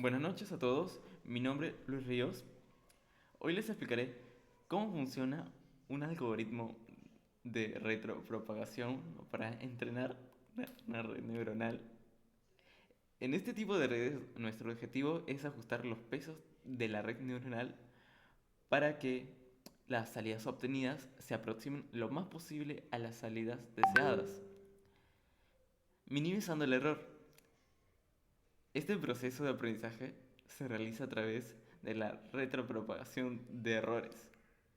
Buenas noches a todos, mi nombre es Luis Ríos. Hoy les explicaré cómo funciona un algoritmo de retropropagación para entrenar una red neuronal. En este tipo de redes, nuestro objetivo es ajustar los pesos de la red neuronal para que las salidas obtenidas se aproximen lo más posible a las salidas deseadas, minimizando el error. Este proceso de aprendizaje se realiza a través de la retropropagación de errores,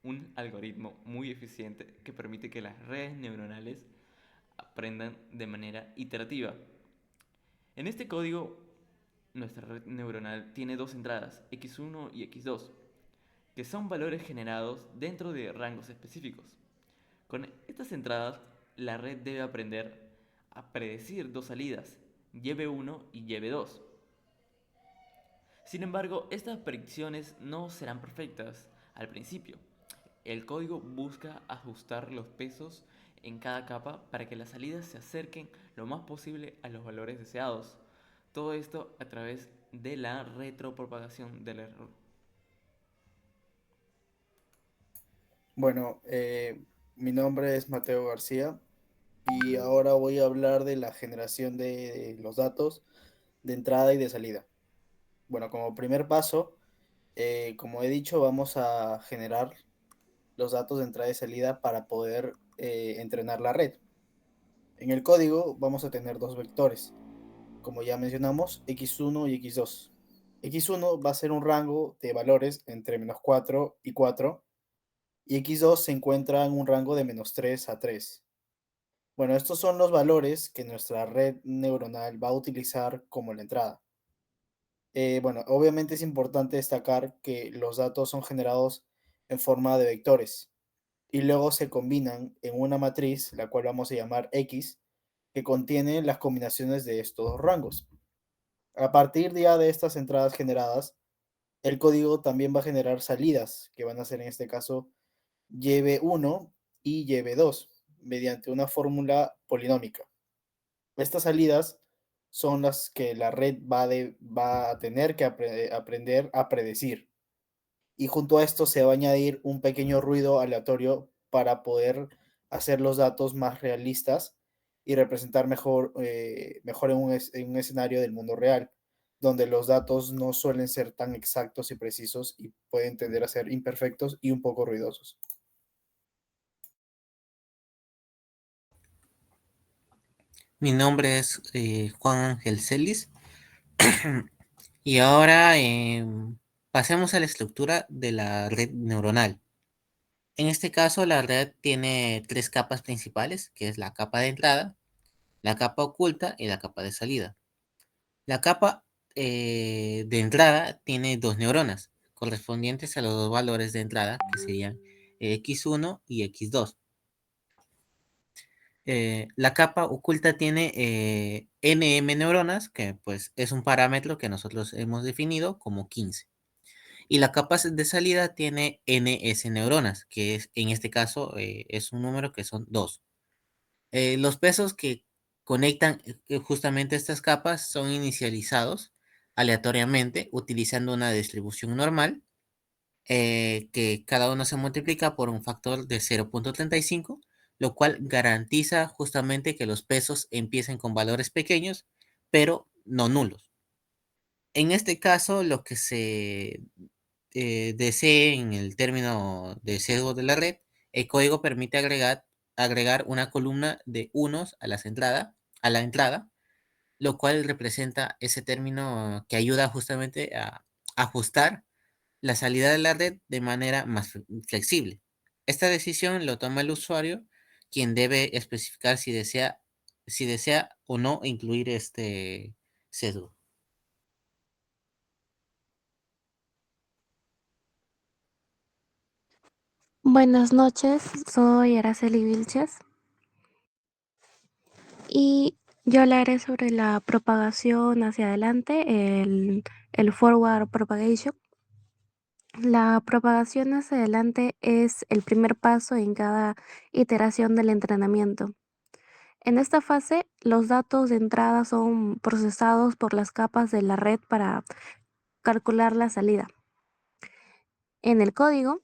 un algoritmo muy eficiente que permite que las redes neuronales aprendan de manera iterativa. En este código, nuestra red neuronal tiene dos entradas, x1 y x2, que son valores generados dentro de rangos específicos. Con estas entradas, la red debe aprender a predecir dos salidas, YB1 y YB2. Sin embargo, estas predicciones no serán perfectas al principio. El código busca ajustar los pesos en cada capa para que las salidas se acerquen lo más posible a los valores deseados. Todo esto a través de la retropropagación del error. Bueno, mi nombre es Mateo García y ahora voy a hablar de la generación de los datos de entrada y de salida. Bueno, como primer paso, como he dicho, vamos a generar los datos de entrada y salida para poder entrenar la red. En el código vamos a tener dos vectores, como ya mencionamos, x1 y x2. X1 va a ser un rango de valores entre -4 y 4 y x2 se encuentra en un rango de -3 a 3. Bueno, estos son los valores que nuestra red neuronal va a utilizar como la entrada. Bueno, obviamente es importante destacar que los datos son generados en forma de vectores y luego se combinan en una matriz, la cual vamos a llamar X, que contiene las combinaciones de estos dos rangos. A partir ya de estas entradas generadas, el código también va a generar salidas, que van a ser en este caso YB1 y YB2, mediante una fórmula polinómica. Estas salidas son las que la red va a tener que aprender a predecir. Y junto a esto se va a añadir un pequeño ruido aleatorio para poder hacer los datos más realistas y representar mejor en un escenario del mundo real, donde los datos no suelen ser tan exactos y precisos y pueden tender a ser imperfectos y un poco ruidosos. Mi nombre es Juan Ángel Celis y ahora pasemos a la estructura de la red neuronal. En este caso, la red tiene tres capas principales, que es la capa de entrada, la capa oculta y la capa de salida. La capa de entrada tiene dos neuronas, correspondientes a los dos valores de entrada, que serían x1 y x2. La capa oculta tiene nm neuronas, que pues es un parámetro que nosotros hemos definido como 15. Y la capa de salida tiene ns neuronas, que es en este caso es un número que son 2. Los pesos que conectan justamente estas capas son inicializados aleatoriamente utilizando una distribución normal, que cada uno se multiplica por un factor de 0,35, lo cual garantiza justamente que los pesos empiecen con valores pequeños, pero no nulos. En este caso, lo que se desee en el término de sesgo de la red, el código permite agregar una columna de unos a la entrada, lo cual representa ese término que ayuda justamente a ajustar la salida de la red de manera más flexible. Esta decisión lo toma el usuario, quien debe especificar si desea o no incluir este sesgo. Buenas noches, soy Araceli Vilches y yo hablaré sobre la propagación hacia adelante, el forward propagation. La propagación hacia adelante es el primer paso en cada iteración del entrenamiento. En esta fase, los datos de entrada son procesados por las capas de la red para calcular la salida. En el código,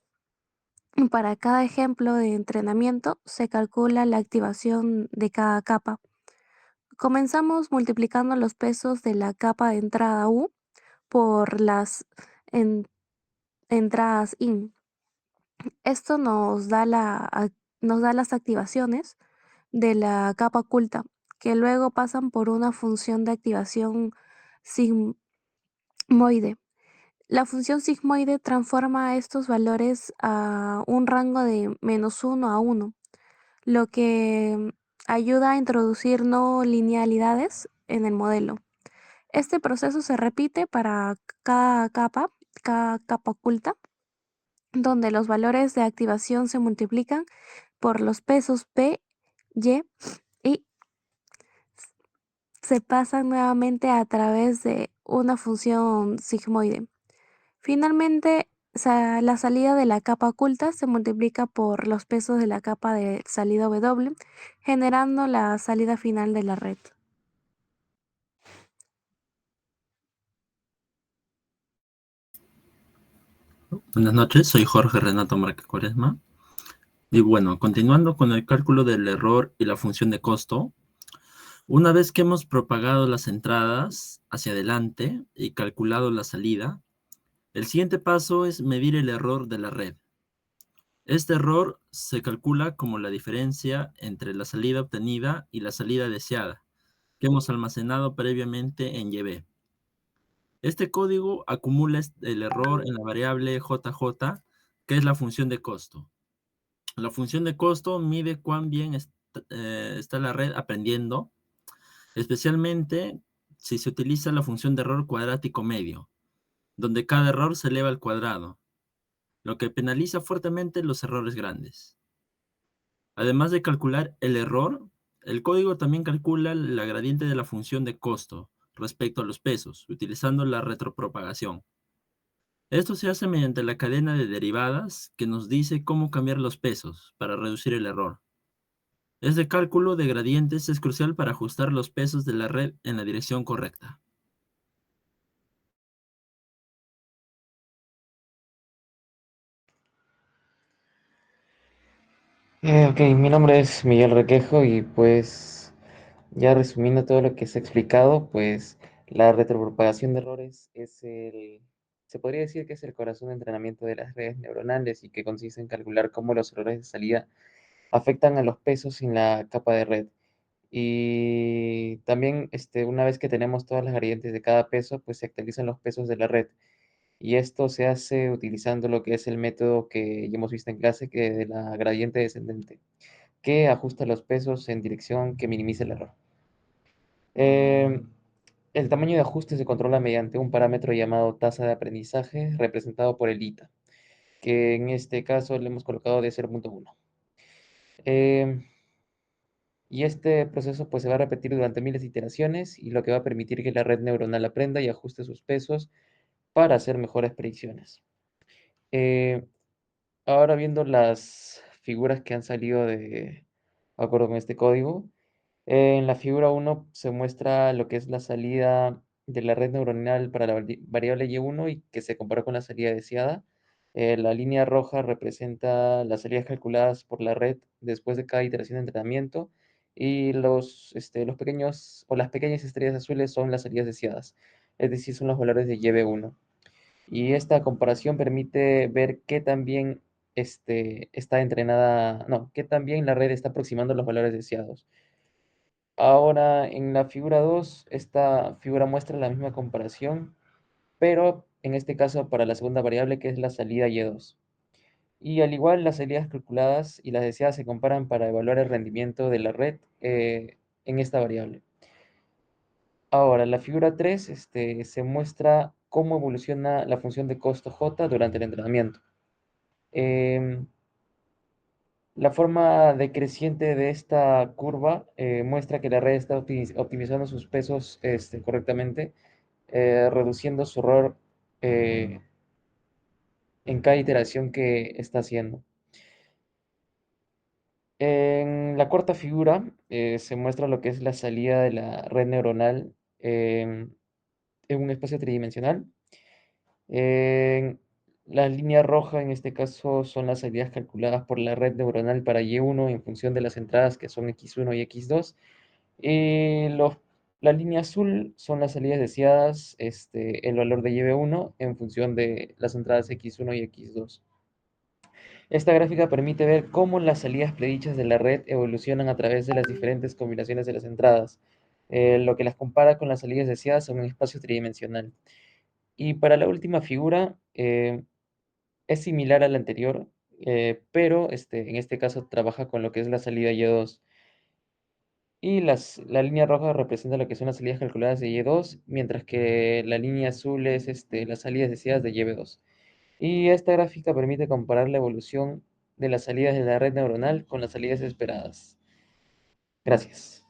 para cada ejemplo de entrenamiento, se calcula la activación de cada capa. Comenzamos multiplicando los pesos de la capa de entrada U por las entradas IN. Esto nos da las activaciones de la capa oculta, que luego pasan por una función de activación sigmoide. La función sigmoide transforma estos valores a un rango de -1 a 1, lo que ayuda a introducir no linealidades en el modelo. Este proceso se repite para cada capa oculta, donde los valores de activación se multiplican por los pesos P, Y y se pasan nuevamente a través de una función sigmoide. Finalmente, la salida de la capa oculta se multiplica por los pesos de la capa de salida W, generando la salida final de la red. Buenas noches, soy Jorge Renato Márquez Cuaresma. Y bueno, continuando con el cálculo del error y la función de costo, una vez que hemos propagado las entradas hacia adelante y calculado la salida, el siguiente paso es medir el error de la red. Este error se calcula como la diferencia entre la salida obtenida y la salida deseada, que hemos almacenado previamente en YB. Este código acumula el error en la variable JJ, que es la función de costo. La función de costo mide cuán bien está la red aprendiendo, especialmente si se utiliza la función de error cuadrático medio, donde cada error se eleva al cuadrado, lo que penaliza fuertemente los errores grandes. Además de calcular el error, el código también calcula la gradiente de la función de costo respecto a los pesos, utilizando la retropropagación. Esto se hace mediante la cadena de derivadas que nos dice cómo cambiar los pesos para reducir el error. Este cálculo de gradientes es crucial para ajustar los pesos de la red en la dirección correcta. Ok, mi nombre es Miguel Requejo y pues ya resumiendo todo lo que se ha explicado, pues la retropropagación de errores se podría decir que es el corazón de entrenamiento de las redes neuronales y que consiste en calcular cómo los errores de salida afectan a los pesos en la capa de red. Y también una vez que tenemos todas las gradientes de cada peso, pues se actualizan los pesos de la red. Y esto se hace utilizando lo que es el método que ya hemos visto en clase, que es de la gradiente descendente, que ajusta los pesos en dirección que minimice el error. El tamaño de ajuste se controla mediante un parámetro llamado tasa de aprendizaje, representado por el ITA, que en este caso le hemos colocado de 0.1. Y este proceso pues se va a repetir durante miles de iteraciones y lo que va a permitir que la red neuronal aprenda y ajuste sus pesos para hacer mejores predicciones. Eh, Ahora viendo las figuras que han salido de acuerdo con este código, en la figura 1 se muestra lo que es la salida de la red neuronal para la variable y1 y que se compara con la salida deseada. La línea roja representa las salidas calculadas por la red después de cada iteración de entrenamiento y los pequeños o las pequeñas estrellas azules son las salidas deseadas, es decir, son los valores de YB1. Y esta comparación permite ver qué también está entrenada, no, qué también la red está aproximando los valores deseados. Ahora, en la figura 2, esta figura muestra la misma comparación, pero en este caso para la segunda variable que es la salida Y2. Y al igual, las salidas calculadas y las deseadas se comparan para evaluar el rendimiento de la red en esta variable. Ahora, en la figura 3 se muestra cómo evoluciona la función de costo J durante el entrenamiento. Em, la forma decreciente de esta curva muestra que la red está optimizando sus pesos correctamente, reduciendo su error eh, en cada iteración que está haciendo. En la cuarta figura se muestra lo que es la salida de la red neuronal en un espacio tridimensional. La línea roja en este caso son las salidas calculadas por la red neuronal para Y1 en función de las entradas que son X1 y X2. La línea azul son las salidas deseadas, el valor de YB1 en función de las entradas X1 y X2. Esta gráfica permite ver cómo las salidas predichas de la red evolucionan a través de las diferentes combinaciones de las entradas, lo que las compara con las salidas deseadas en un espacio tridimensional. Y para la última figura, es similar a la anterior, pero en este caso trabaja con lo que es la salida Y2. Y la línea roja representa lo que son las salidas calculadas de Y2, mientras que la línea azul es las salidas deseadas de YB2. Y esta gráfica permite comparar la evolución de las salidas de la red neuronal con las salidas esperadas. Gracias.